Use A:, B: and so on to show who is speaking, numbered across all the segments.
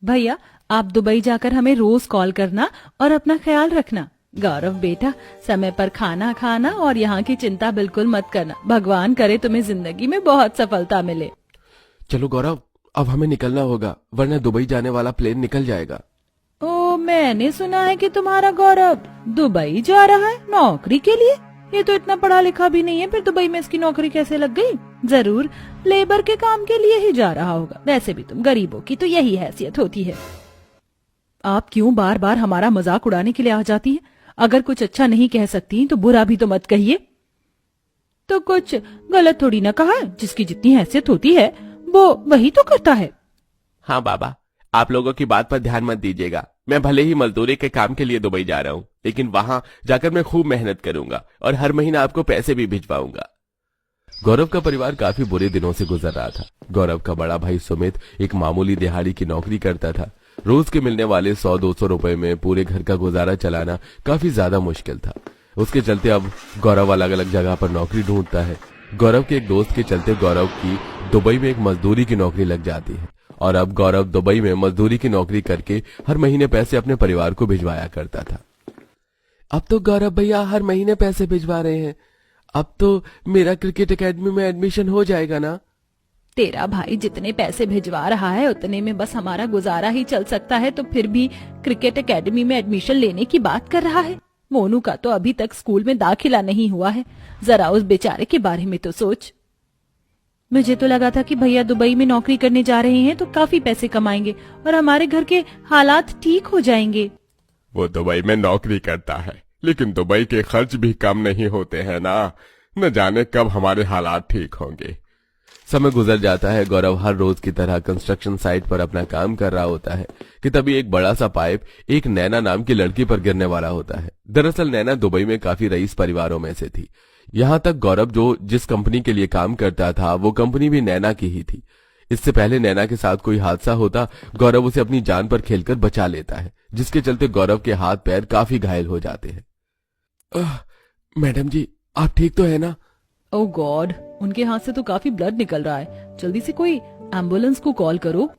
A: भैया आप दुबई जाकर हमें रोज कॉल करना और अपना ख्याल रखना। गौरव बेटा, समय पर खाना खाना और यहाँ की चिंता बिल्कुल मत करना। भगवान करे तुम्हें जिंदगी में बहुत सफलता मिले।
B: चलो गौरव, अब हमें निकलना होगा, वरना दुबई जाने वाला प्लेन निकल जाएगा।
A: ओ, मैंने सुना है कि तुम्हारा गौरव दुबई जा रहा है नौकरी के लिए। ये तो इतना पढ़ा लिखा भी नहीं है, फिर दुबई में इसकी नौकरी कैसे लग गई? जरूर लेबर के काम के लिए ही जा रहा होगा। वैसे भी तुम गरीबों की तो यही हैसियत होती है। आप क्यों बार बार हमारा मजाक उड़ाने के लिए आ जाती हैं? अगर कुछ अच्छा नहीं कह सकती तो बुरा भी तो मत कहिए। तो कुछ गलत थोड़ी ना कहा है, जिसकी जितनी हैसियत होती है वो वही तो करता है।
B: हाँ बाबा, आप लोगों की बात पर ध्यान मत दीजिएगा। मैं भले ही मजदूरी के काम के लिए दुबई जा रहा हूँ, लेकिन वहाँ जाकर मैं खूब मेहनत करूंगा और हर महीना आपको पैसे भी भिजवाऊंगा। गौरव का परिवार काफी बुरे दिनों से गुजर रहा था। गौरव का बड़ा भाई सुमित एक मामूली दिहाड़ी की नौकरी करता था। रोज के मिलने वाले 100-200 रुपए में पूरे घर का गुजारा चलाना काफी ज्यादा मुश्किल था। उसके चलते अब गौरव अलग अलग जगह पर नौकरी ढूंढता है। गौरव के एक दोस्त के चलते गौरव की दुबई में एक मजदूरी की नौकरी लग जाती है और अब गौरव दुबई में मजदूरी की नौकरी करके हर महीने पैसे अपने परिवार को भिजवाया करता था। अब तो गौरव भैया हर महीने पैसे भिजवा रहे हैं। अब तो मेरा क्रिकेट एकेडमी में एडमिशन हो जाएगा ना?
A: तेरा भाई जितने पैसे भिजवा रहा है उतने में बस हमारा गुजारा ही चल सकता है, तो फिर भी क्रिकेट एकेडमी में एडमिशन लेने की बात कर रहा है। मोनू का तो अभी तक स्कूल में दाखिला नहीं हुआ है। जरा उस बेचारे के बारे में तो सोच। मुझे तो लगा था कि भैया दुबई में नौकरी करने जा रहे हैं तो काफी पैसे कमाएंगे और हमारे घर के हालात ठीक हो जाएंगे।
B: वो दुबई में नौकरी करता है, लेकिन दुबई के खर्च भी कम नहीं होते हैं ना। न जाने कब हमारे हालात ठीक होंगे। समय गुजर जाता है। गौरव हर रोज की तरह कंस्ट्रक्शन साइट पर अपना काम कर रहा होता है कि तभी एक बड़ा सा पाइप एक नैना नाम की लड़की पर गिरने वाला होता है। दरअसल नैना दुबई में काफी रईस परिवारों में से थी। यहाँ तक गौरव जिस कंपनी के लिए काम करता था वो कंपनी भी नैना की ही थी। इससे पहले नैना के साथ कोई हादसा होता, गौरव उसे अपनी जान पर खेलकर बचा लेता है, जिसके चलते गौरव के हाथ पैर काफी घायल हो जाते हैं। मैडम जी, आप ठीक तो है ना?
A: ओह गॉड, उनके हाथ से तो काफी ब्लड निकल रहा है। जल्दी से कोई एम्बुलेंस को कॉल करो।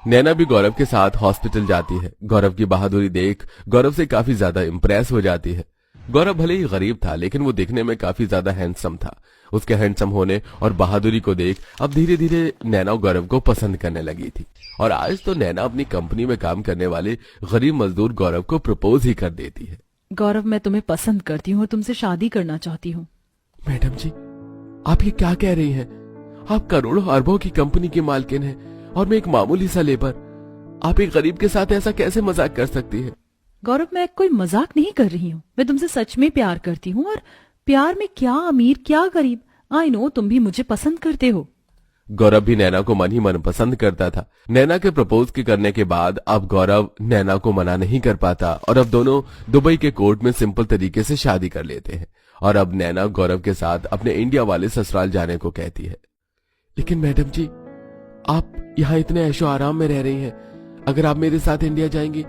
B: नैना भी गौरव के साथ हॉस्पिटल जाती है। गौरव की बहादुरी देख गौरव से काफी ज्यादा इम्प्रेस हो जाती है। गौरव भले ही गरीब था, लेकिन वो दिखने में काफी ज्यादा हैंडसम था। उसके हैंडसम होने और बहादुरी को देख अब धीरे धीरे नैना गौरव को पसंद करने लगी थी और आज तो नैना अपनी कंपनी में काम करने वाले गरीब मजदूर गौरव को प्रपोज ही कर देती है।
A: गौरव, मैं तुम्हें पसंद करती हूँ और तुमसे शादी करना चाहती हूँ।
B: मैडम जी, आप ये क्या कह रही हैं? आप करोड़ों अरबों की कंपनी की मालकिन हैं और मैं एक मामूली सा लेबर। आप एक गरीब के साथ ऐसा कैसे मजाक कर सकती हैं?
A: गौरव, मैं कोई मजाक नहीं कर रही हूँ। मैं तुमसे सच में प्यार करती हूँ और प्यार में क्या अमीर क्या गरीब, आई नो तुम भी मुझे पसंद करते हो।
B: गौरव भी नैना को मन ही मन पसंद करता था। नैना के प्रपोज के करने के बाद अब गौरव नैना को मना नहीं कर पाता और अब दोनों दुबई के कोर्ट में सिंपल तरीके से शादी कर लेते हैं और अब नैना गौरव के साथ अपने इंडिया वाले ससुराल जाने को कहती है। लेकिन मैडम जी, आप यहाँ इतने ऐशो आराम में रह रही हैं, अगर आप मेरे साथ इंडिया जाएंगी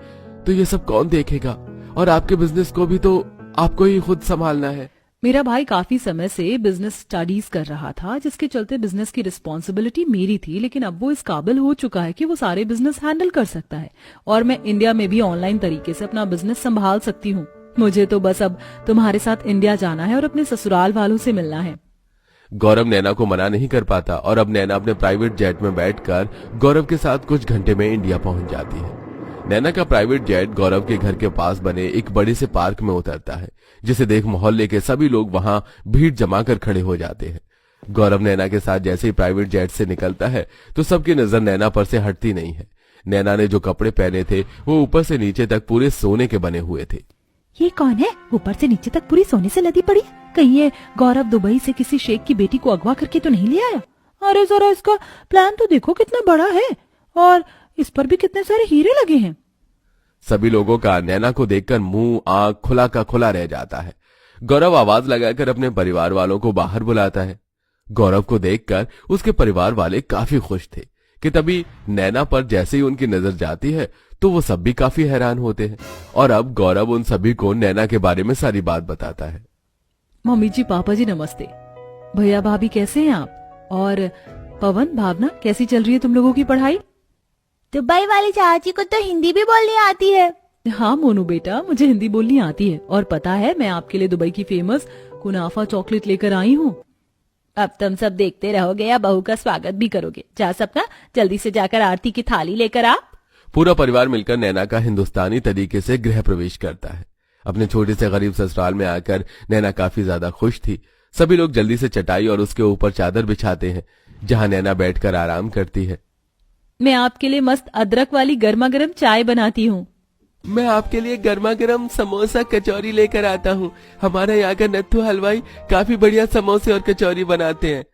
B: तो ये सब कौन देखेगा? और आपके बिजनेस को भी तो आपको ही खुद संभालना है।
A: मेरा भाई काफी समय से बिजनेस स्टडीज कर रहा था, जिसके चलते बिजनेस की रिस्पॉन्सिबिलिटी मेरी थी, लेकिन अब वो इस काबिल हो चुका है कि वो सारे बिजनेस हैंडल कर सकता है और मैं इंडिया में भी ऑनलाइन तरीके से अपना बिजनेस संभाल सकती हूँ। मुझे तो बस अब तुम्हारे साथ इंडिया जाना है और अपने ससुराल वालों से मिलना है।
B: गौरव नैना को मना नहीं कर पाता और अब नैना अपने प्राइवेट जेट में बैठकर गौरव के साथ कुछ घंटे में इंडिया पहुंच जाती है। नैना का प्राइवेट जेट गौरव के घर के पास बने एक बड़े से पार्क में उतरता है, जिसे देख मोहल्ले के सभी लोग वहां भीड़ जमा कर खड़े हो जाते हैं। गौरव नैना के साथ जैसे ही प्राइवेट जेट से निकलता है तो सबकी नजर नैना पर से हटती नहीं है। नैना ने जो कपड़े पहने थे वो ऊपर से नीचे तक पूरे सोने के बने हुए थे।
A: ये कौन है? ऊपर से नीचे तक पूरी सोने से लदी पड़ी। कहीं ये गौरव दुबई से किसी शेख की बेटी को अगवा करके तो नहीं ले आया? अरे जरा इसका प्लान तो देखो कितना बड़ा है और इस पर भी कितने सारे हीरे लगे हैं।
B: सभी लोगों का नैना को देखकर मुंह आंख खुला का खुला रह जाता है। गौरव आवाज लगाकर अपने परिवार वालों को बाहर बुलाता है। गौरव को देखकर उसके परिवार वाले काफी खुश थे कि तभी नैना पर जैसे ही उनकी नजर जाती है तो वो सब भी काफी हैरान होते हैं और अब गौरव उन सभी को नैना के बारे में सारी बात बताता है।
A: मम्मी जी, पापा जी नमस्ते। भैया भाभी कैसे हैं आप? और पवन भावना कैसी चल रही है तुम लोगों की पढ़ाई?
C: दुबई वाली चाची को तो हिंदी भी बोलनी आती है।
A: हाँ मोनू बेटा, मुझे हिंदी बोलनी आती है और पता है मैं आपके लिए दुबई की फेमस कुनाफा चॉकलेट लेकर आई हूँ।
C: अब तुम सब देखते रहोगे या बहू का स्वागत भी करोगे? जा सपना, जल्दी से जाकर आरती की थाली लेकर आ।
B: पूरा परिवार मिलकर नैना का हिंदुस्तानी तरीके से गृह प्रवेश करता है। अपने छोटे से गरीब ससुराल में आकर नैना काफी ज्यादा खुश थी। सभी लोग जल्दी से चटाई और उसके ऊपर चादर बिछाते हैं, जहां नैना बैठकर आराम करती है।
A: मैं आपके लिए मस्त अदरक वाली गर्मा गर्म चाय बनाती हूँ।
B: मैं आपके लिए गर्मा गर्म समोसा कचौरी लेकर आता हूँ। हमारे यहाँ का नत्थू हलवाई काफी बढ़िया समोसे और कचौरी बनाते हैं।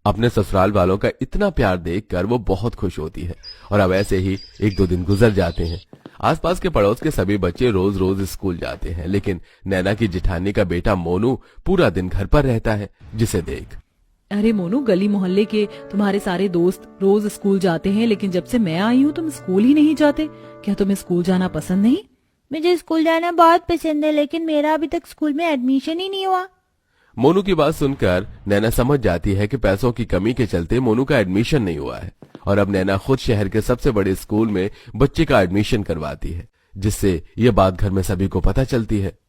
B: अपने ससुराल वालों का इतना प्यार देखकर वो बहुत खुश होती है। और अब ऐसे ही 1-2 दिन गुजर जाते हैं। आसपास के पड़ोस के सभी बच्चे रोज रोज स्कूल जाते हैं, लेकिन नैना की जिठानी का बेटा मोनू पूरा दिन घर पर रहता है, जिसे देख।
A: अरे मोनू, गली मोहल्ले के तुम्हारे सारे दोस्त रोज स्कूल जाते हैं, लेकिन जब से मैं आई हूँ तुम स्कूल ही नहीं जाते। क्या तुम्हें स्कूल जाना पसंद नहीं?
C: मुझे स्कूल जाना बहुत पसंद है, लेकिन मेरा अभी तक स्कूल में एडमिशन ही नहीं हुआ।
B: मोनू की बात सुनकर नैना समझ जाती है कि पैसों की कमी के चलते मोनू का एडमिशन नहीं हुआ है, और अब नैना खुद शहर के सबसे बड़े स्कूल में बच्चे का एडमिशन करवाती है, जिससे ये बात घर में सभी को पता चलती है।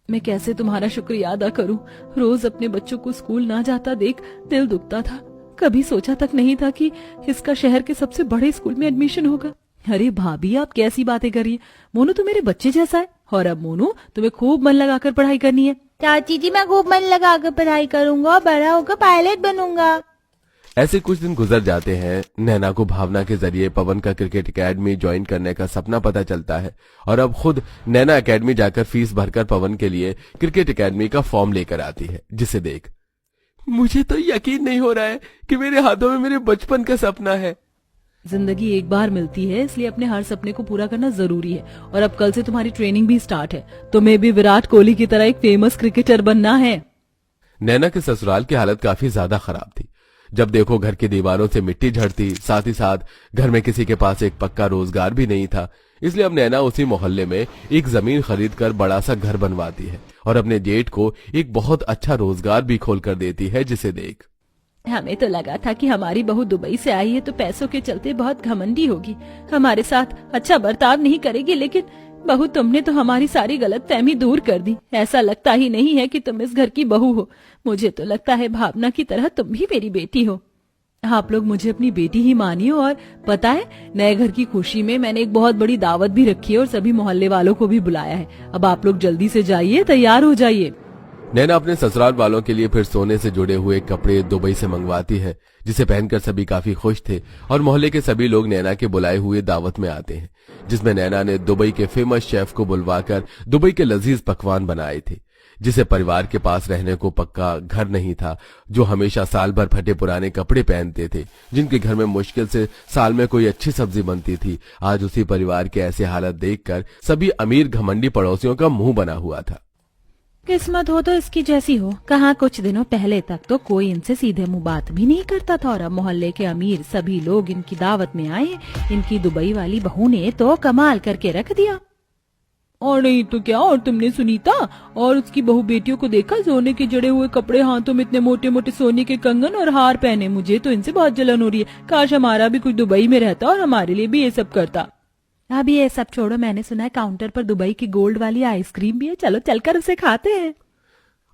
A: मैं कैसे तुम्हारा शुक्रिया अदा करूं? रोज अपने बच्चों को स्कूल ना जाता देख दिल दुखता था। कभी सोचा तक नहीं था कि इसका शहर के सबसे बड़े स्कूल में एडमिशन होगा। अरे भाभी, आप कैसी बातें कर रही है? मोनू तो मेरे बच्चे जैसा है। और अब मोनू, तुम्हें खूब मन लगाकर पढ़ाई करनी है।
C: चाची जी, मैं खूब मन लगाकर पढ़ाई करूंगा, बड़ा होकर पायलट बनूंगा।
B: ऐसे कुछ दिन गुजर जाते हैं। नैना को भावना के जरिए पवन का क्रिकेट एकेडमी ज्वाइन करने का सपना पता चलता है, और अब खुद नैना एकेडमी जाकर फीस भरकर पवन के लिए क्रिकेट एकेडमी का फॉर्म लेकर आती है, जिसे देख मुझे तो यकीन नहीं हो रहा है कि मेरे हाथों में मेरे बचपन का सपना है।
A: जिंदगी एक बार मिलती है, इसलिए अपने हर सपने को पूरा करना जरूरी है। और अब कल से तुम्हारी ट्रेनिंग भी स्टार्ट है। तुम्हें भी विराट कोहली की तरह एक फेमस क्रिकेटर बनना है।
B: नैना के ससुराल की हालत काफी ज्यादा खराब थी। जब देखो घर की दीवारों से मिट्टी झड़ती, साथ ही साथ घर में किसी के पास एक पक्का रोजगार भी नहीं था। इसलिए अब नैना उसी मोहल्ले में एक जमीन खरीदकर बड़ा सा घर बनवाती है और अपने जेठ को एक बहुत अच्छा रोजगार भी खोल कर देती है, जिसे देख
A: हमें तो लगा था कि हमारी बहू दुबई से आई है तो पैसों के चलते बहुत घमंडी होगी, हमारे साथ अच्छा बर्ताव नहीं करेगी, लेकिन बहू तुमने तो हमारी सारी गलतफहमी दूर कर दी। ऐसा लगता ही नहीं है कि तुम इस घर की बहू हो। मुझे तो लगता है भावना की तरह तुम भी मेरी बेटी हो। आप लोग मुझे अपनी बेटी ही मानिए। और पता है, नए घर की खुशी में मैंने एक बहुत बड़ी दावत भी रखी है और सभी मोहल्ले वालों को भी बुलाया है। अब आप लोग जल्दी से जाइए, तैयार हो जाइए।
B: नैना अपने ससुराल वालों के लिए फिर सोने से जुड़े हुए कपड़े दुबई से मंगवाती है, जिसे पहनकर सभी काफी खुश थे। और मोहल्ले के सभी लोग नैना के बुलाए हुए दावत में आते हैं, जिसमें नैना ने दुबई के फेमस शेफ को बुलवाकर दुबई के लजीज पकवान बनाए थे। जिसे परिवार के पास रहने को पक्का घर नहीं था, जो हमेशा साल भर फटे पुराने कपड़े पहनते थे, जिनके घर में मुश्किल से साल में कोई अच्छी सब्जी बनती थी, आज उसी परिवार के ऐसे हालत देखकर सभी अमीर घमंडी पड़ोसियों का मुंह बना हुआ था।
A: किस्मत हो तो इसकी जैसी हो। कहाँ कुछ दिनों पहले तक तो कोई इनसे सीधे मुंह बात भी नहीं करता था, और अब मोहल्ले के अमीर सभी लोग इनकी दावत में आए। इनकी दुबई वाली बहू ने तो कमाल करके रख दिया। और नहीं तो क्या। और तुमने सुनीता और उसकी बहू बेटियों को देखा? सोने के जड़े हुए कपड़े, हाथों में इतने मोटे मोटे सोने के कंगन और हार पहने। मुझे तो इनसे बहुत जलन हो रही है। काश हमारा भी कुछ दुबई में रहता और हमारे लिए भी ये सब करता। अभी ये सब छोड़ो, मैंने सुना है काउंटर पर दुबई की गोल्ड वाली आइसक्रीम भी है। चलो चलकर उसे खाते हैं।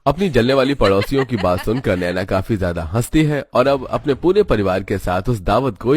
B: अपनी जलने वाली पड़ोसियों की बात सुनकर नैना काफी ज्यादा हंसती है और अब अपने पूरे परिवार के साथ उस दावत को